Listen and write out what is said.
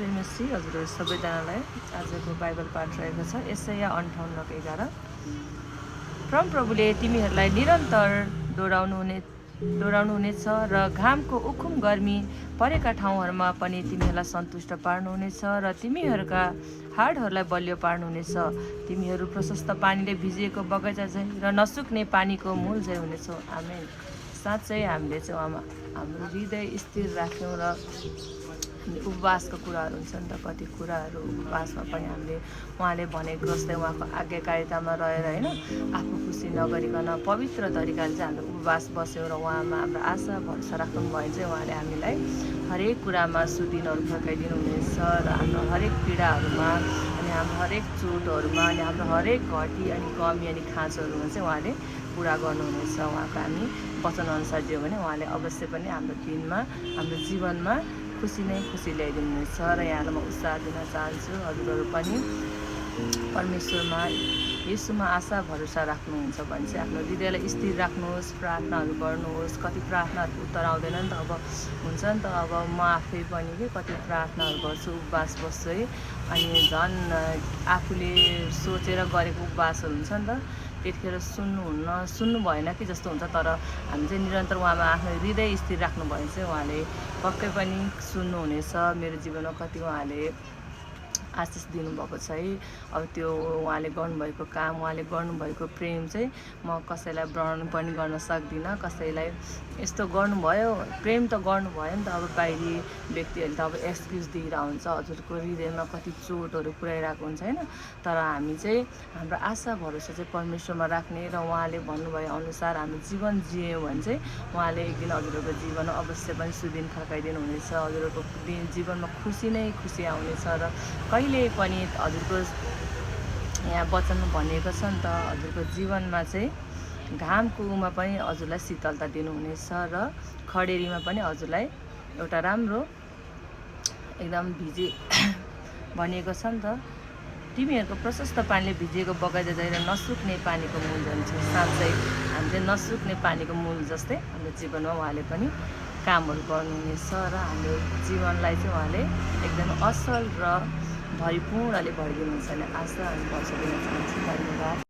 प्रेमसी हजुरहरू सबैजनालाई आजको बाइबल पाठ रहेको छ यशाया 58:11। परमप्रभुले तिमीहरूलाई निरन्तर दोहोऱ्याउनुहुनेछ र घामको उखुम गर्मी परेका ठाउँहरूमा पनि तिमीहरूलाई सन्तुष्ट पार्नुहुनेछ र तिमीहरूका हाडहरूलाई बलियो पार्नुहुनेछ। तिमीहरू प्रशस्त पानीले भिजिएको बगैँचा झैँ र नसुक्ने पानीको मूल झैँ हुनेछौ। आमेन। साँच्चै हामीले चाहिँ हाम्रो हृदय स्थिर राख्यौँ र उपवासको कुराहरू हुन्छ नि त, कति कुराहरू उपवासमा पनि हामीले उहाँले भनेको जस्तै उहाँको आज्ञाकारितामा रहेर होइन आफू खुसी नगरिकन पवित्र तरिकाले चाहिँ हामीले उपवास बस्यौँ र उहाँमा हाम्रो आशा भरोसा राख्नु भयो भने चाहिँ उहाँले हामीलाई हरेक कुरामा सुदिनहरू फर्काइदिनु हुनेछ र हाम्रो हरेक पीडाहरूमा अनि हाम्रो हरेक चोटहरूमा अनि हाम्रो हरेक घटी अनि कमी अनि खाँचोहरूमा चाहिँ उहाँले पुरा गर्नुहुनेछ। उहाँको हामी वचनअनुसार दियो भने उहाँले अवश्य पनि हाम्रो दिनमा हाम्रो जीवनमा खुसी नै खुसी ल्याइदिनुहुनेछ र यहाँलाई म उत्साह दिन चाहन्छु। हजुरहरू पनि परमेश्वरमा येशूमा आशा भरोसा राख्नुहुन्छ भने चाहिँ आफ्नो हृदयलाई स्थिर राख्नुहोस्, प्रार्थनाहरू गर्नुहोस्। कति प्रार्थनाहरूको उत्तर आउँदैन नि त, अब हुन्छ नि त, अब म आफै पनि के कति प्रार्थनाहरू गर्छु, उपवास बस्छु है, अनि झन् आफूले सोचेर गरेको उपवासहरू हुन्छ नि त, त्यतिखेर सुन्नु भएन कि जस्तो हुन्छ। तर हामी चाहिँ निरन्तर उहाँमा आफ्नो हृदय स्थिर राख्नु भयो भने चाहिँ उहाँले पक्कै पनि सुन्नुहुनेछ। मेरो जीवनमा कति उहाँले आशिष दिनुभएको छ है। अब त्यो उहाँले गर्नुभएको काम, उहाँले गर्नुभएको प्रेम चाहिँ म कसैलाई वर्णन पनि गर्न सक्दिनँ। कसैलाई यस्तो गर्नुभयो, प्रेम त गर्नुभयो नि त, अब बाहिरी व्यक्तिहरूले त अब एक्सक्युज दिएर हुन्छ, हजुरको हृदयमा कति चोटहरू पुऱ्याइरहेको हुन्छ होइन। तर हामी चाहिँ हाम्रो आशा भरोसा चाहिँ परमेश्वरमा राख्ने र उहाँले भन्नुभए अनुसार हाम्रो जीवन जियौँ भने चाहिँ उहाँले एक दिन हजुरहरूको जीवनमा अवश्य पनि सुदिन फर्काइदिनु हुनेछ। हजुरहरूको जीवनमा खुसी नै खुसी आउनेछ र कहिले पनि हजुरको यहाँ वचनमा भनिएको छ नि त, हजुरको जीवनमा चाहिँ घामको उमा पनि हजुरलाई शीतलता दिनुहुनेछ र खडेरीमा पनि हजुरलाई एउटा राम्रो एकदम भनिएको छ नि त, तिमीहरूको प्रशस्त पानीले भिजिएको बगैँचा झैँ र नसुक्ने पानीको मूल जान्छ। साँच्चै हामी चाहिँ नसुक्ने पानीको मूल जस्तै हाम्रो जीवनमा उहाँले पनि कामहरू गर्नुहुनेछ र हाम्रो जीवनलाई चाहिँ उहाँले एकदम असल र भरिपूर्णले भरिदिनुहुन्छ भने आशा अनि भरोसा दिन चाहन्छु। धन्यवाद।